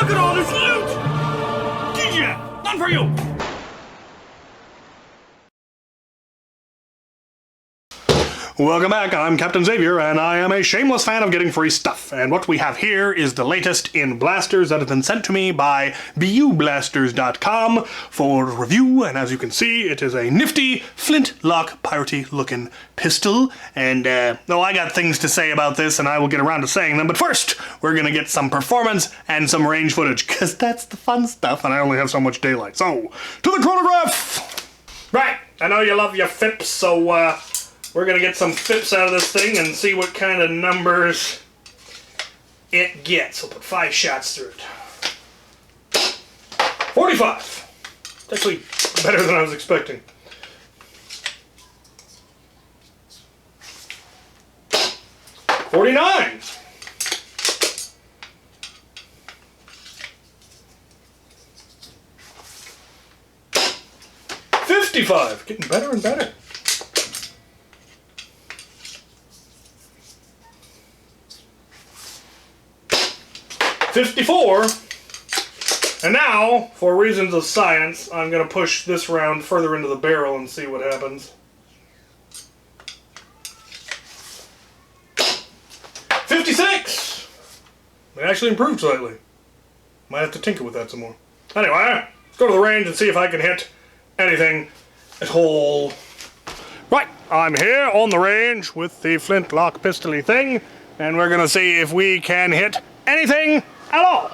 Look at all this loot! DJ, none for you! Welcome back, I'm Captain Xavier, and I am a shameless fan of getting free stuff. And what we have here is the latest in blasters that have been sent to me by bublasters.com for review, and as you can see, it is a nifty Flintlock piratey looking pistol. And, I got things to say about this, and I will get around to saying them, but first, we're gonna get some performance and some range footage, because that's the fun stuff, and I only have so much daylight. So, to the chronograph! Right, I know you love your FIPs, so, we're going to get some FIPs out of this thing and see what kind of numbers it gets. We'll put 5 shots through it. 45. It's actually better than I was expecting. 49. 55. Getting better and better. 54, and now, for reasons of science, I'm going to push this round further into the barrel and see what happens. 56! It actually improved slightly. Might have to tinker with that some more. Anyway, let's go to the range and see if I can hit anything at all. Right, I'm here on the range with the flintlock pistol-y thing, and we're going to see if we can hit anything at all.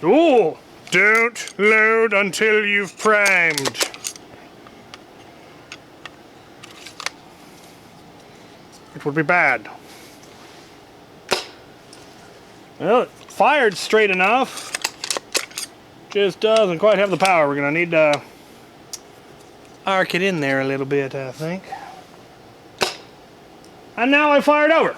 Ooh, don't load until you've primed. It would be bad. Well, it fired straight enough. Just doesn't quite have the power. We're gonna need to arc it in there a little bit, I think. And now I fired over.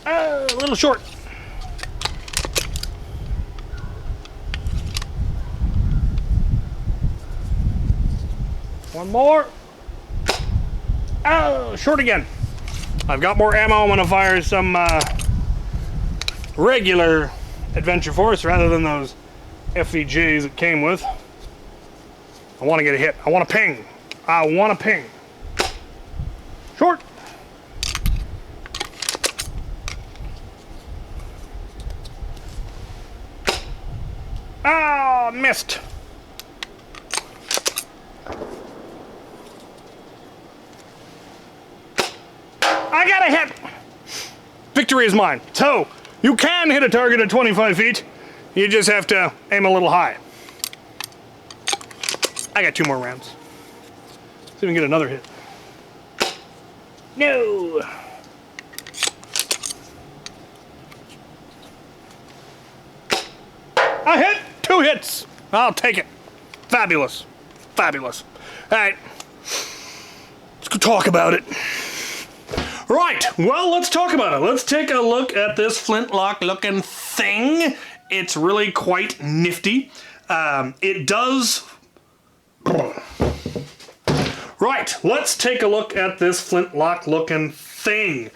A little short. One more. Oh, short again. I've got more ammo. I'm gonna fire some regular Adventure Force rather than those FVJs it came with. I want to get a hit. I want to ping. I want to ping. Short. Ah, missed. I got a hit. Victory is mine. So, you can hit a target at 25 feet. You just have to aim a little high. I got 2 more rounds. See if we can get another hit. No. I hit 2 hits. I'll take it. Fabulous. Fabulous. All right. Let's go talk about it. Right, well, let's talk about it. Let's take a look at this flintlock looking thing. It's really quite nifty. It does... Right, let's take a look at this flintlock looking thing.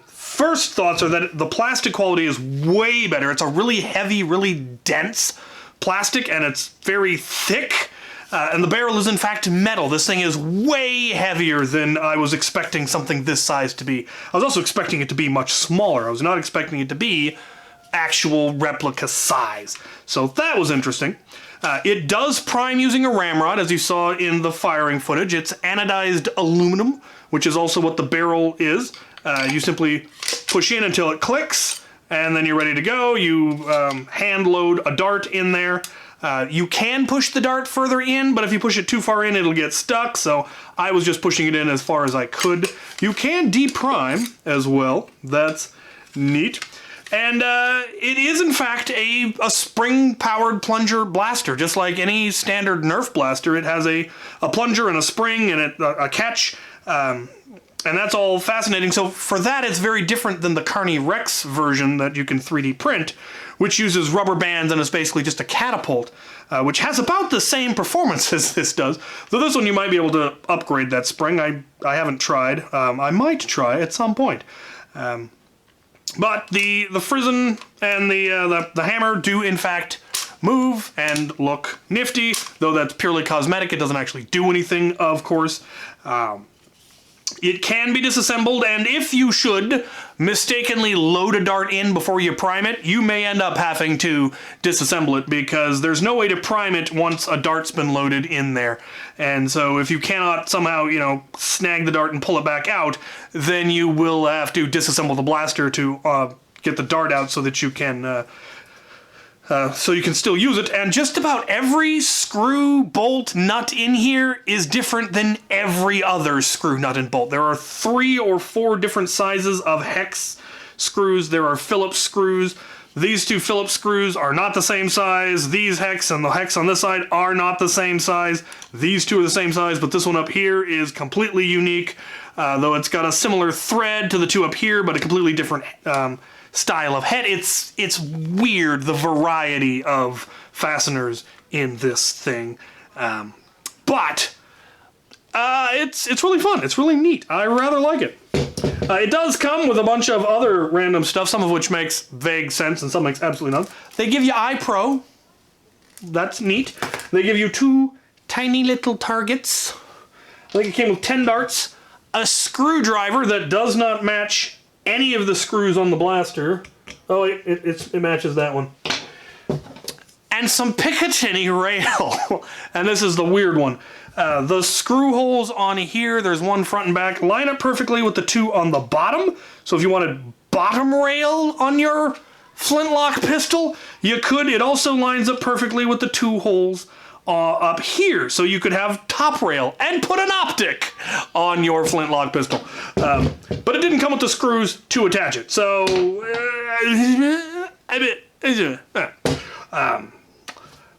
First thoughts are that the plastic quality is way better. It's a really heavy, really dense plastic, and it's very thick. And the barrel is in fact metal. This thing is way heavier than I was expecting something this size to be. I was also expecting it to be much smaller. I was not expecting it to be actual replica size. So that was interesting. It does prime using a ramrod, as you saw in the firing footage. It's anodized aluminum, which is also what the barrel is. You simply push in until it clicks, and then you're ready to go. You hand load a dart in there. You can push the dart further in, but if you push it too far in, it'll get stuck, so I was just pushing it in as far as I could. You can deprime as well. That's neat. And it is, in fact, a spring-powered plunger blaster, just like any standard Nerf blaster. It has a plunger and a spring and a catch. And that's all fascinating. So for that, it's very different than the Carney Rex version that you can 3D print, which uses rubber bands and is basically just a catapult, which has about the same performance as this does. Though this one you might be able to upgrade that spring. I haven't tried. I might try at some point. But the frizzen and the hammer do in fact move and look nifty, though that's purely cosmetic. It doesn't actually do anything, of course. It can be disassembled, and if you should mistakenly load a dart in before you prime it, you may end up having to disassemble it, because there's no way to prime it once a dart's been loaded in there. And so if you cannot somehow, you know, snag the dart and pull it back out, then you will have to disassemble the blaster to get the dart out so that you can still use it. And just about every screw, bolt, nut in here is different than every other screw, nut, and bolt. There are 3 or 4 different sizes of hex screws. There are Phillips screws. These 2 Phillips screws are not the same size. These hex and the hex on this side are not the same size. These 2 are the same size, but this one up here is completely unique, though it's got a similar thread to the 2 up here, but a completely different style of head. It's weird, the variety of fasteners in this thing, but it's really fun. It's really neat. I rather like it. It does come with a bunch of other random stuff, some of which makes vague sense and some makes absolutely none. They give you iPro. That's neat. They give you 2 tiny little targets. I think it came with 10 darts, a screwdriver that does not match any of the screws on the blaster. Oh, it matches that one. And some Picatinny rail. And this is the weird one. The screw holes on here, there's one front and back, line up perfectly with the 2 on the bottom. So if you wanted bottom rail on your Flintlock pistol, you could. It also lines up perfectly with the 2 holes up here, so you could have top rail and put an optic on your Flintlock pistol. But it didn't come with the screws to attach it. So,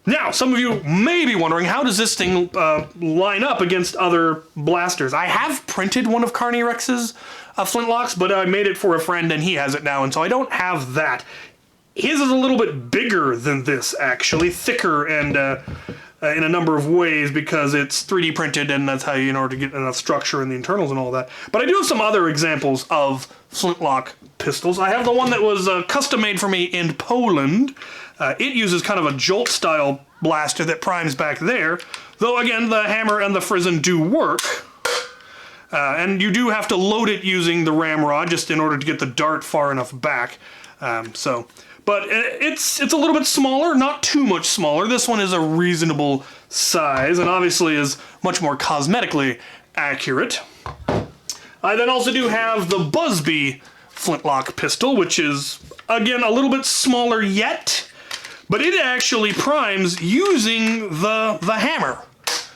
now, some of you may be wondering, how does this thing line up against other blasters? I have printed one of Carney Rex's Flintlocks, but I made it for a friend and he has it now, and so I don't have that. His is a little bit bigger than this, actually, thicker and in a number of ways, because it's 3D printed, and that's how you, in order to get enough structure in the internals and all that. But I do have some other examples of Flintlock pistols. I have the one that was custom made for me in Poland. It uses kind of a jolt-style blaster that primes back there, though again, the hammer and the frizzen do work. And you do have to load it using the ramrod just in order to get the dart far enough back. But it's a little bit smaller, not too much smaller. This one is a reasonable size and obviously is much more cosmetically accurate. I then also do have the Busby Flintlock pistol, which is, again, a little bit smaller yet, but it actually primes using the hammer.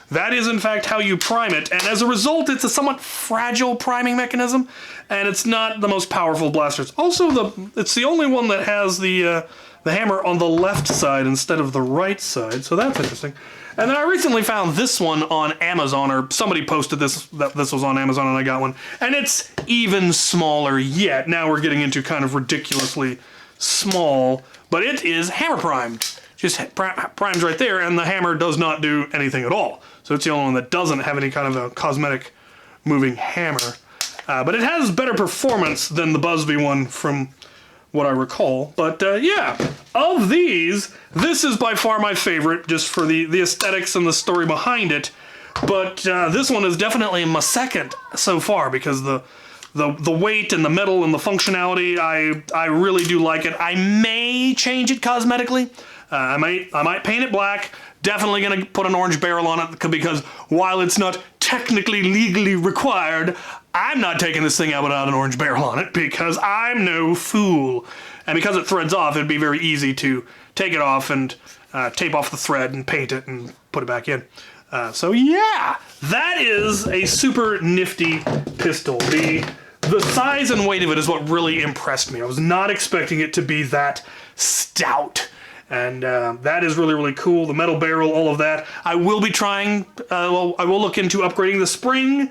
That is, in fact, how you prime it, and as a result, it's a somewhat fragile priming mechanism, and it's not the most powerful blaster. It's also it's the only one that has the hammer on the left side instead of the right side, so that's interesting. And then I recently found this one on Amazon, or somebody posted that this was on Amazon and I got one, and it's even smaller yet. Now we're getting into kind of ridiculously small, but it is hammer primed. Just primes right there, and the hammer does not do anything at all. So it's the only one that doesn't have any kind of a cosmetic moving hammer. But it has better performance than the Busby one from what I recall. But yeah, of these, this is by far my favorite, just for the aesthetics and the story behind it. But this one is definitely my second so far, because the weight and the metal and the functionality, I really do like it. I may change it cosmetically. I might paint it black. Definitely gonna put an orange barrel on it, because while it's not technically legally required, I'm not taking this thing out without an orange barrel on it, because I'm no fool. And because it threads off, it'd be very easy to take it off and tape off the thread and paint it and put it back in. So yeah, that is a super nifty pistol. The size and weight of it is what really impressed me. I was not expecting it to be that stout. And that is really, really cool. The metal barrel, all of that. I will be trying, I will look into upgrading the spring.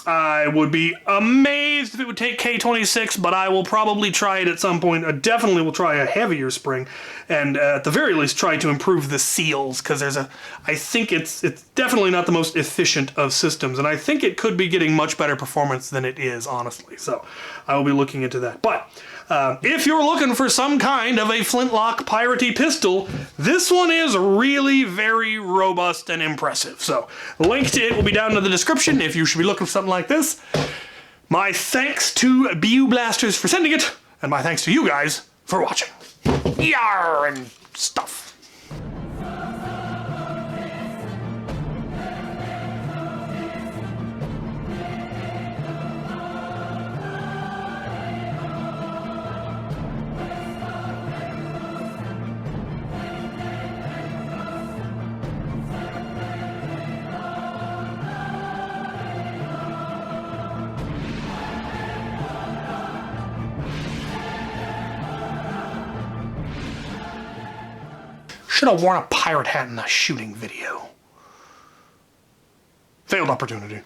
I would be amazed if it would take K26, but I will probably try it at some point. I definitely will try a heavier spring, and at the very least try to improve the seals, because I think it's definitely not the most efficient of systems, and I think it could be getting much better performance than it is, honestly. So I will be looking into that. But if you're looking for some kind of a flintlock piratey pistol, this one is really very robust and impressive. So the link to it will be down in the description if you should be looking for something like this. My thanks to BU Blasters for sending it, and my thanks to you guys for watching. Yarr and stuff. Should have worn a pirate hat in the shooting video. Failed opportunity.